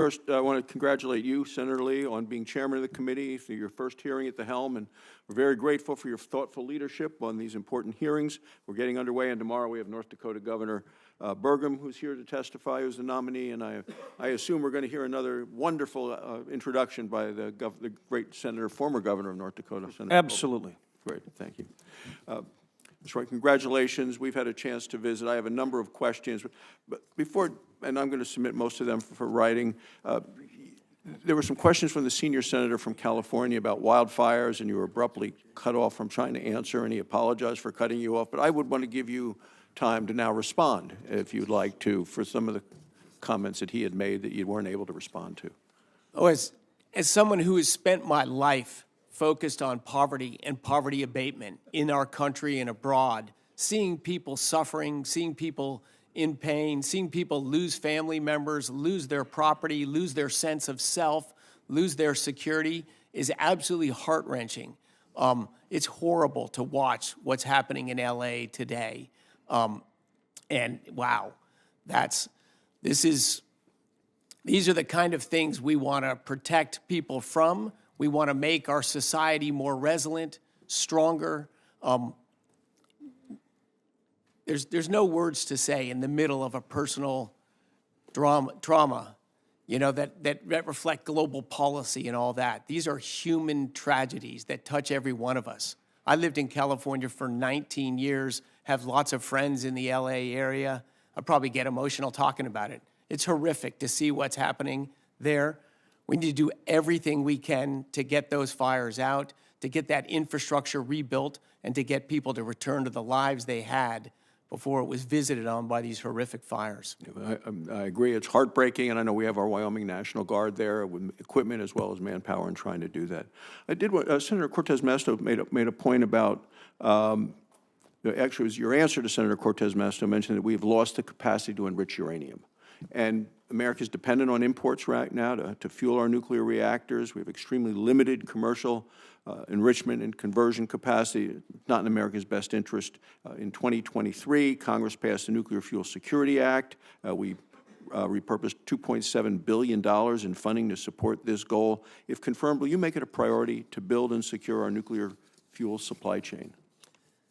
First, I want to congratulate you, Senator Lee, on being chairman of the committee for your first hearing at the helm, and we're very grateful for your thoughtful leadership on these important hearings. We're getting underway, and tomorrow we have North Dakota Governor Burgum, who's here to testify, who's the nominee, and I assume we're going to hear another wonderful introduction by the great senator, former governor of North Dakota. Senator Absolutely. Great, thank you. Mr. Wright, congratulations. We've had a chance to visit. I have a number of questions, but before, and I'm going to submit most of them for writing. There were some questions from the senior senator from California about wildfires, and you were abruptly cut off from trying to answer, and he apologized for cutting you off. But I would want to give you time to now respond, if you'd like to, for some of the comments that he had made that you weren't able to respond to. Oh, as someone who has spent my life focused on poverty and poverty abatement in our country and abroad, seeing people suffering, seeing people in pain, seeing people lose family members, lose their property, lose their sense of self, lose their security is absolutely heart-wrenching. It's horrible to watch what's happening in LA today. And wow, these are the kind of things we want to protect people from. We want to make our society more resilient, stronger. There's no words to say in the middle of a personal trauma, you know, that reflect global policy and all that. These are human tragedies that touch every one of us. I lived in California for 19 years, have lots of friends in the LA area. I probably get emotional talking about it. It's horrific to see what's happening there. We need to do everything we can to get those fires out, to get that infrastructure rebuilt, and to get people to return to the lives they had before it was visited on by these horrific fires. I agree. It's heartbreaking, and I know we have our Wyoming National Guard there with equipment as well as manpower in trying to do that. I did what Senator Cortez Masto made a point about. Actually, it was your answer to Senator Cortez Masto mentioned that we've lost the capacity to enrich uranium. And America is dependent on imports right now to fuel our nuclear reactors. We have extremely limited commercial enrichment and conversion capacity, not in America's best interest. In 2023, Congress passed the Nuclear Fuel Security Act. We repurposed $2.7 billion in funding to support this goal. If confirmed, will you make it a priority to build and secure our nuclear fuel supply chain?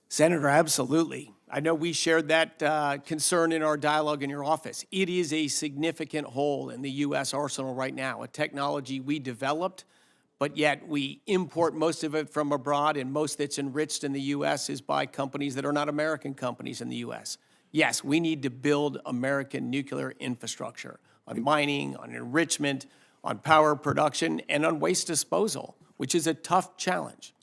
Senator, absolutely. I know we shared that concern in our dialogue in your office. It is a significant hole in the U.S. arsenal right now, a technology we developed, but yet we import most of it from abroad, and most that's enriched in the U.S. is by companies that are not American companies in the U.S. Yes, we need to build American nuclear infrastructure on mining, on enrichment, on power production, and on waste disposal, which is a tough challenge.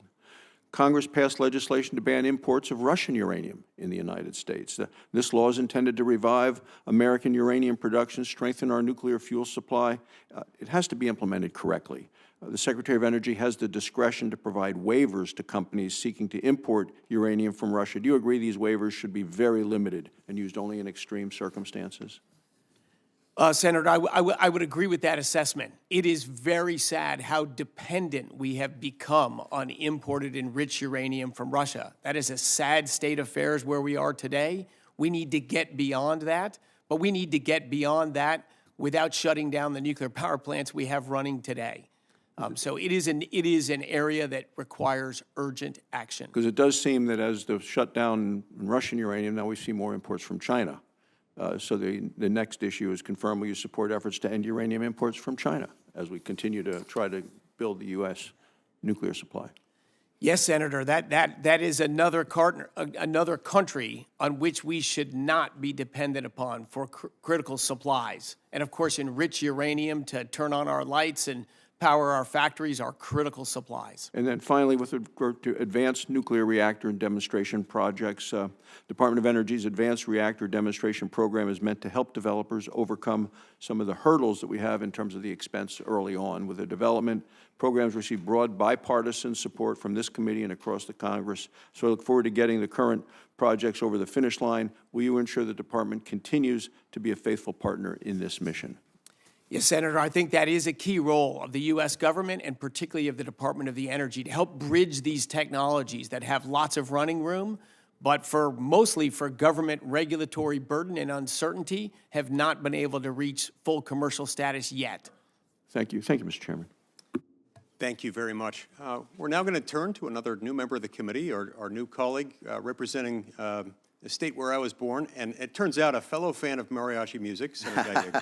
Congress passed legislation to ban imports of Russian uranium in the United States. This law is intended to revive American uranium production, strengthen our nuclear fuel supply. It has to be implemented correctly. The Secretary of Energy has the discretion to provide waivers to companies seeking to import uranium from Russia. Do you agree these waivers should be very limited and used only in extreme circumstances? Senator, I would agree with that assessment. It is very sad how dependent we have become on imported enriched uranium from Russia. That is a sad state of affairs where we are today. We need to get beyond that, but we need to get beyond that without shutting down the nuclear power plants we have running today. So it is an area that requires urgent action. Because it does seem that as the shutdown in Russian uranium, now we see more imports from China. So the next issue is confirm, will you support efforts to end uranium imports from China as we continue to try to build the U.S. nuclear supply? Yes, Senator, that is another country on which we should not be dependent upon for critical supplies. And of course, enriched uranium to turn on our lights and power our factories are critical supplies. And then finally, with regard to advanced nuclear reactor and demonstration projects, Department of Energy's Advanced Reactor Demonstration Program is meant to help developers overcome some of the hurdles that we have in terms of the expense early on. With the development, programs receive broad bipartisan support from this committee and across the Congress. So I look forward to getting the current projects over the finish line. Will you ensure the Department continues to be a faithful partner in this mission? Yes, Senator, I think that is a key role of the U.S. government and particularly of the Department of the Energy to help bridge these technologies that have lots of running room, but mostly for government regulatory burden and uncertainty have not been able to reach full commercial status yet. Thank you. Thank you, Mr. Chairman. Thank you very much. We're now going to turn to another new member of the committee, our new colleague representing the state where I was born, and it turns out a fellow fan of mariachi music, Senator Gallego.